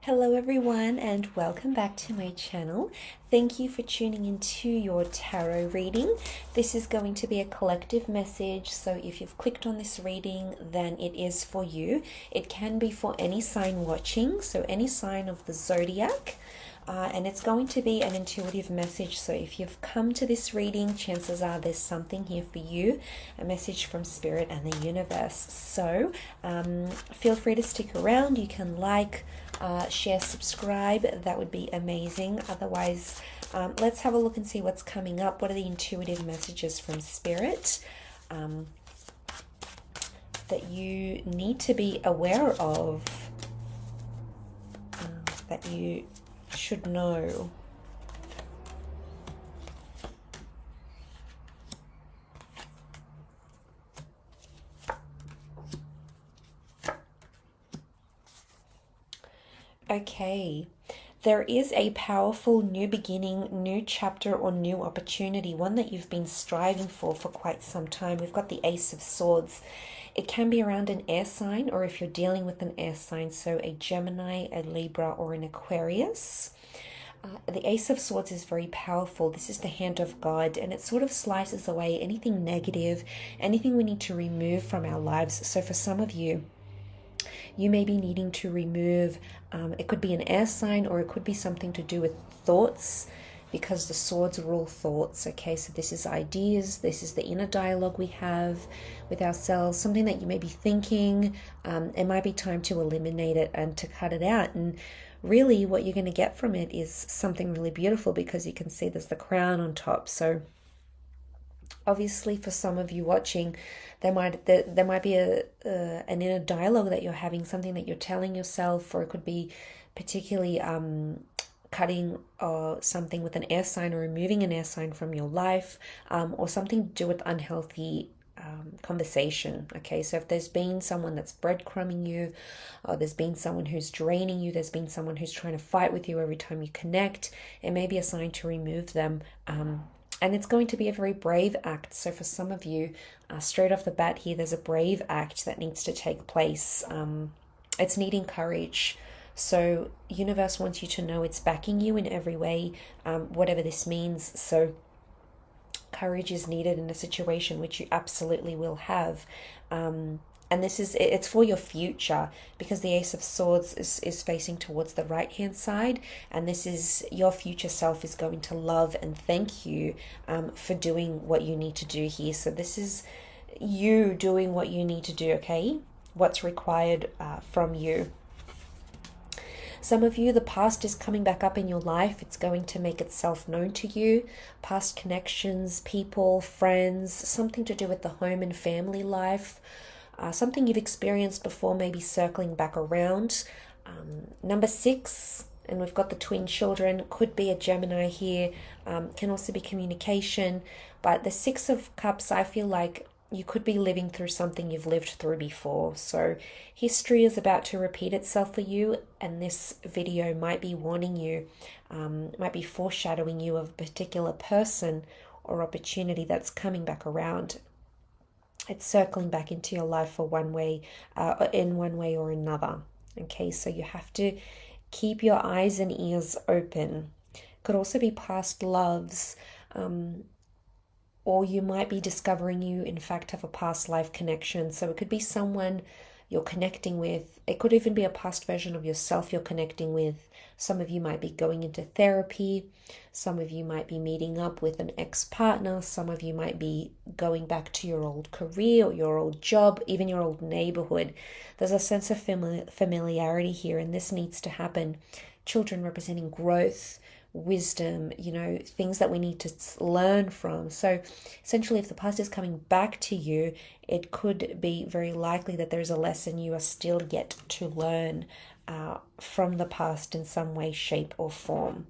Hello everyone and welcome back to my channel. Thank you for tuning into your tarot reading. This is going to be a collective message, so if you've clicked on this reading, then it is for you. It can be for any sign watching, so any sign of the zodiac. And it's going to be an intuitive message. So if you've come to this reading, chances are there's something here for you, a message from Spirit and the universe. So feel free to stick around. You can share, subscribe. That would be amazing. Otherwise, let's have a look and see what's coming up. What are the intuitive messages from Spirit that you need to be aware of, that you should know? Okay, there is a powerful new beginning, new chapter, or new opportunity, one that you've been striving for quite some time. We've got the Ace of Swords. It can be around an air sign, or if you're dealing with an air sign, so a Gemini, a Libra, or an Aquarius. The Ace of Swords is very powerful. This is the hand of God, and it sort of slices away anything negative, anything we need to remove from our lives. So for some of you, you may be needing to remove, it could be an air sign, or it could be something to do with thoughts, because the swords rule thoughts. Okay, so this is ideas, this is the inner dialogue we have with ourselves, something that you may be thinking. It might be time to eliminate it and to cut it out. And really what you're going to get from it is something really beautiful, because you can see there's the crown on top. So obviously for some of you watching, there might be an inner dialogue that you're having, something that you're telling yourself, or it could be particularly cutting something with an air sign, or removing an air sign from your life, or something to do with unhealthy conversation. Okay, so if there's been someone that's breadcrumbing you, or there's been someone who's draining you, there's been someone who's trying to fight with you every time you connect, it may be a sign to remove them. And it's going to be a very brave act. So for some of you, straight off the bat here, there's a brave act that needs to take place. It's needing courage. So universe wants you to know it's backing you in every way, whatever this means. So courage is needed in a situation, which you absolutely will have. And it's for your future, because the Ace of Swords is facing towards the right hand side, and this is your future self is going to love and thank you for doing what you need to do here. So this is you doing what you need to do, okay? What's required from you. Some of you, the past is coming back up in your life. It's going to make itself known to you. Past connections, people, friends, something to do with the home and family life. Something you've experienced before, maybe circling back around. Number 6, and we've got the twin children, could be a Gemini here, can also be communication. But the 6 of Cups, I feel like you could be living through something you've lived through before. So history is about to repeat itself for you, and this video might be warning you, might be foreshadowing you of a particular person or opportunity that's coming back around. It's circling back into your life for in one way or another. Okay, so you have to keep your eyes and ears open. Could also be past loves, or you might be discovering you, in fact, have a past life connection. So it could be someone you're connecting with. It could even be a past version of yourself you're connecting with. Some of you might be going into therapy. Some of you might be meeting up with an ex-partner. Some of you might be going back to your old career or your old job, even your old neighborhood. There's a sense of familiarity here, and this needs to happen. Children representing growth, wisdom, things that we need to learn from. So essentially, if the past is coming back to you, it could be very likely that there's a lesson you are still yet to learn from the past in some way, shape, or form.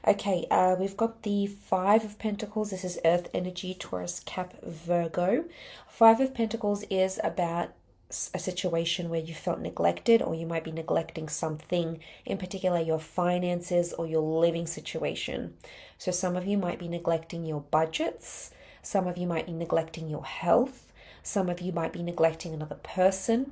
Okay, we've got the 5 of Pentacles. This is Earth energy, Taurus, Cap, Virgo. 5 of Pentacles is about a situation where you felt neglected, or you might be neglecting something, in particular your finances or your living situation. So some of you might be neglecting your budgets. Some of you might be neglecting your health. Some of you might be neglecting another person.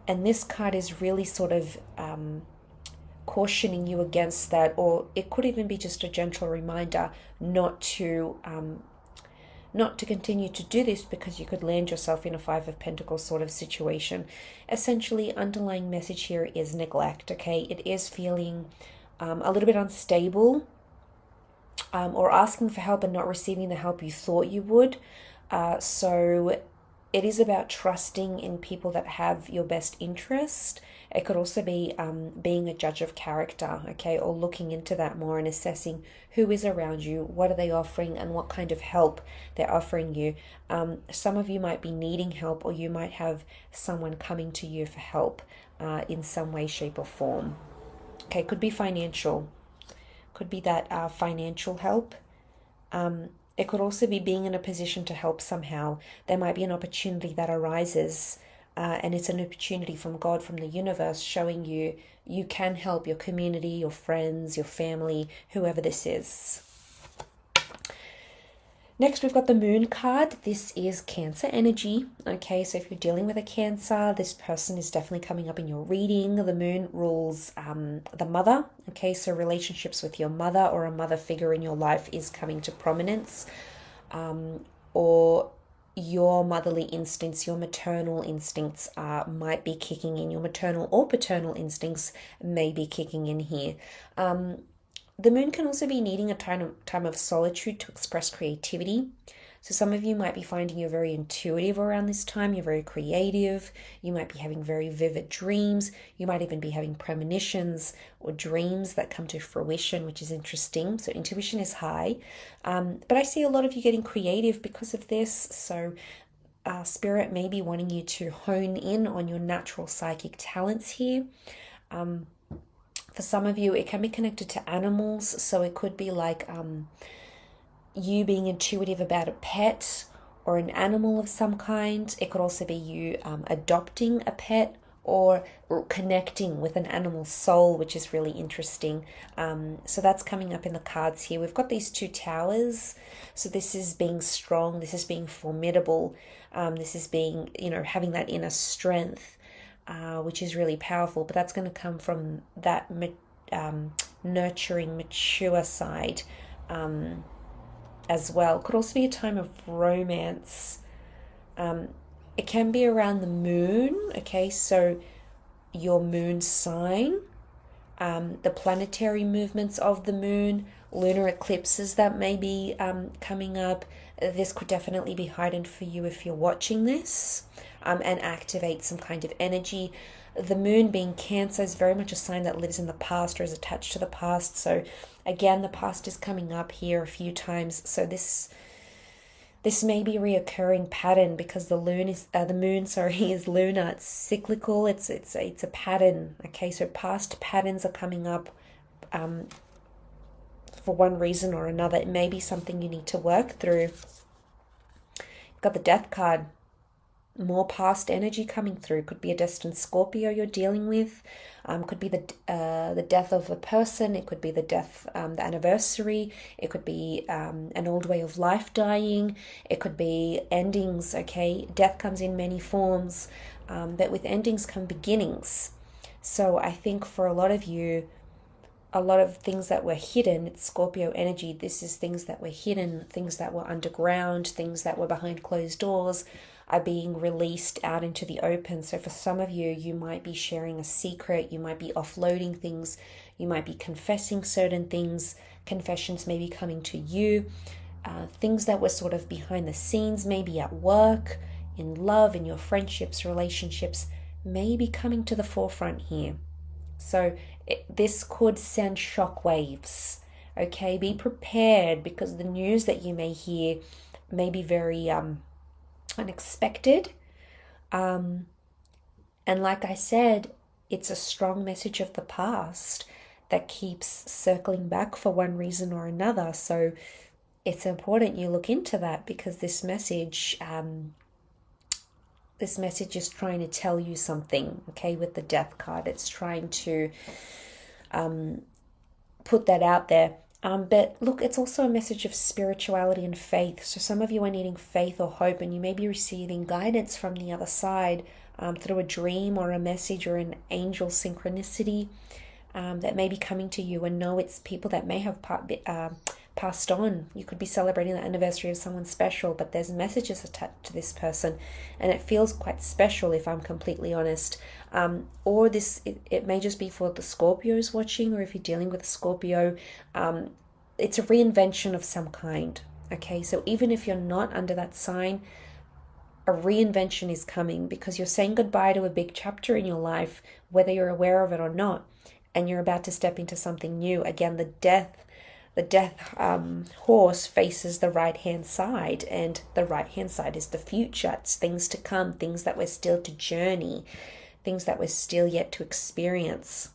And this card is really sort of cautioning you against that, or it could even be just a gentle reminder not to continue to do this, because you could land yourself in a Five of Pentacles sort of situation. Essentially, underlying message here is neglect, okay? It is feeling a little bit unstable, or asking for help and not receiving the help you thought you would. So it is about trusting in people that have your best interest. It could also be being a judge of character, okay, or looking into that more and assessing who is around you, what are they offering, and what kind of help they're offering you. Some of you might be needing help, or you might have someone coming to you for help in some way, shape, or form. Okay, could be financial. Could be that financial help. It could also be being in a position to help somehow. There might be an opportunity that arises, and it's an opportunity from God, from the universe, showing you you can help your community, your friends, your family, whoever this is. Next, we've got the Moon card. This is Cancer energy. Okay, so if you're dealing with a Cancer, this person is definitely coming up in your reading. The Moon rules the mother. Okay, so relationships with your mother or a mother figure in your life is coming to prominence. Or your motherly instincts, your maternal instincts might be kicking in. Your maternal or paternal instincts may be kicking in here. The Moon can also be needing a time of solitude to express creativity. So some of you might be finding you're very intuitive around this time. You're very creative. You might be having very vivid dreams. You might even be having premonitions or dreams that come to fruition, which is interesting. So intuition is high. But I see a lot of you getting creative because of this. So Spirit may be wanting you to hone in on your natural psychic talents here. For some of you, it can be connected to animals. So it could be like you being intuitive about a pet or an animal of some kind. It could also be you adopting a pet or connecting with an animal soul, which is really interesting. So that's coming up in the cards here. We've got these two towers. So this is being strong. This is being formidable. This is being, having that inner strength. Which is really powerful, but that's going to come from that nurturing, mature side as well. Could also be a time of romance. It can be around the moon, okay, so your moon sign, the planetary movements of the moon, lunar eclipses that may be coming up. This could definitely be heightened for you if you're watching this, and activate some kind of energy. The moon being Cancer is very much a sign that lives in the past or is attached to the past. So again, the past is coming up here a few times. So this may be a reoccurring pattern because the moon is lunar. It's cyclical. It's a pattern. Okay, so past patterns are coming up for one reason or another. It may be something you need to work through. You've got the Death card. More past energy coming through. Could be a destined Scorpio you're dealing with. Could be the death of a person. It could be the death, the anniversary. It could be an old way of life dying. It could be endings. Okay, death comes in many forms, but with endings come beginnings. So I think for a lot of you, a lot of things that were hidden, it's Scorpio energy. This is things that were hidden, things that were underground, things that were behind closed doors are being released out into the open. So for some of you, you might be sharing a secret, you might be offloading things, you might be confessing certain things, confessions may be coming to you, things that were sort of behind the scenes, maybe at work, in love, in your friendships, relationships, may be coming to the forefront here. So this could send shockwaves, okay? Be prepared because the news that you may hear may be very unexpected. And like I said, it's a strong message of the past that keeps circling back for one reason or another. So it's important you look into that because this message is trying to tell you something, okay, with the Death card. It's trying to put that out there. But look, it's also a message of spirituality and faith. So some of you are needing faith or hope, and you may be receiving guidance from the other side through a dream or a message or an angel synchronicity that may be coming to you. And know it's people that may have passed on. You could be celebrating the anniversary of someone special, but there's messages attached to this person, and it feels quite special, if I'm completely honest. Or it may just be for the Scorpios watching, or if you're dealing with a Scorpio, it's a reinvention of some kind. Okay, so even if you're not under that sign, a reinvention is coming, because you're saying goodbye to a big chapter in your life, whether you're aware of it or not, and you're about to step into something new. Again, the death horse faces the right hand side, and the right hand side is the future. It's things to come, things that we're still to journey, things that we're still yet to experience.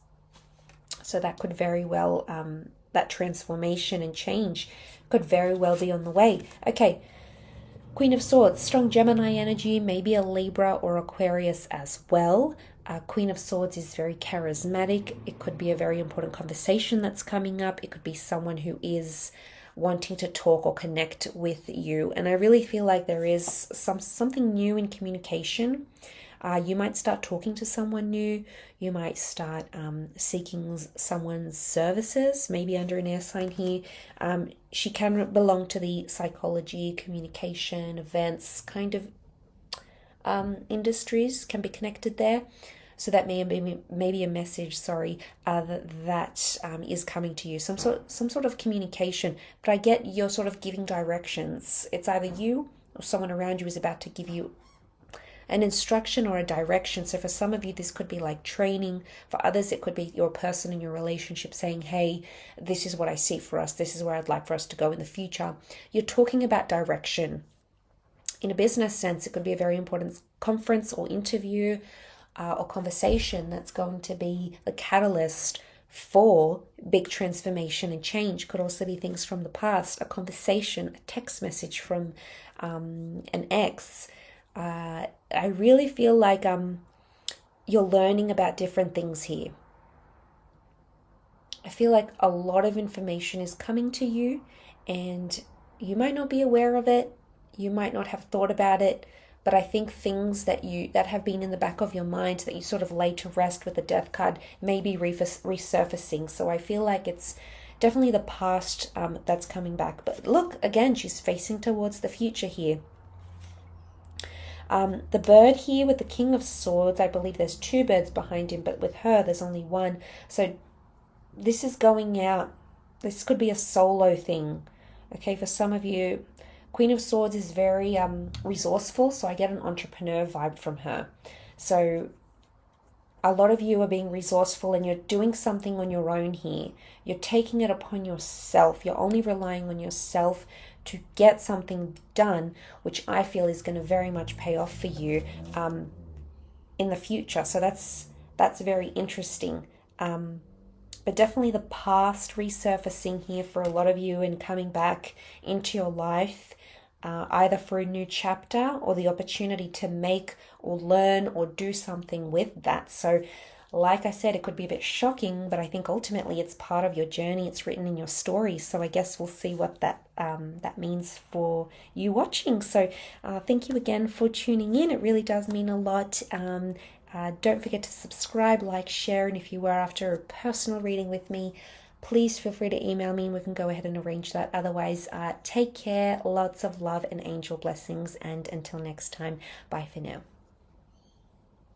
So that could very well, that transformation and change could very well be on the way. Okay, Queen of Swords, strong Gemini energy, maybe a Libra or Aquarius as well. Queen of Swords is very charismatic. It could be a very important conversation that's coming up. It could be someone who is wanting to talk or connect with you. And I really feel like there is something new in communication. You might start talking to someone new. You might start seeking someone's services, maybe under an air sign here. She can belong to the psychology, communication, events kind of industries, can be connected there. So that may be maybe a message, that is coming to you. Some sort of communication. But I get you're sort of giving directions. It's either you or someone around you is about to give you an instruction or a direction. So for some of you, this could be like training. For others, it could be your person in your relationship saying, hey, this is what I see for us. This is where I'd like for us to go in the future. You're talking about direction. In a business sense, it could be a very important conference or interview or conversation that's going to be the catalyst for big transformation and change. Could also be things from the past, a conversation, a text message from an ex. I really feel like you're learning about different things here. I feel like a lot of information is coming to you, and you might not be aware of it. You might not have thought about it, but I think things that have been in the back of your mind that you sort of lay to rest with the Death card may be resurfacing. So I feel like it's definitely the past that's coming back. But look, again, she's facing towards the future here. The bird here with the King of Swords, I believe there's two birds behind him, but with her there's only one. So this is going out. This could be a solo thing. Okay, for some of you, Queen of Swords is very resourceful, so I get an entrepreneur vibe from her. So a lot of you are being resourceful and you're doing something on your own here. You're taking it upon yourself. You're only relying on yourself to get something done, which I feel is going to very much pay off for you in the future. So that's very interesting. But definitely the past resurfacing here for a lot of you and coming back into your life, either for a new chapter or the opportunity to make or learn or do something with that. So like I said, it could be a bit shocking, but I think ultimately it's part of your journey. It's written in your story. So I guess we'll see what that means for you watching. So thank you again for tuning in. It really does mean a lot. Don't forget to subscribe, like, share, and if you were after a personal reading with me, please feel free to email me and we can go ahead and arrange that. Otherwise, take care, lots of love and angel blessings, and until next time, bye for now.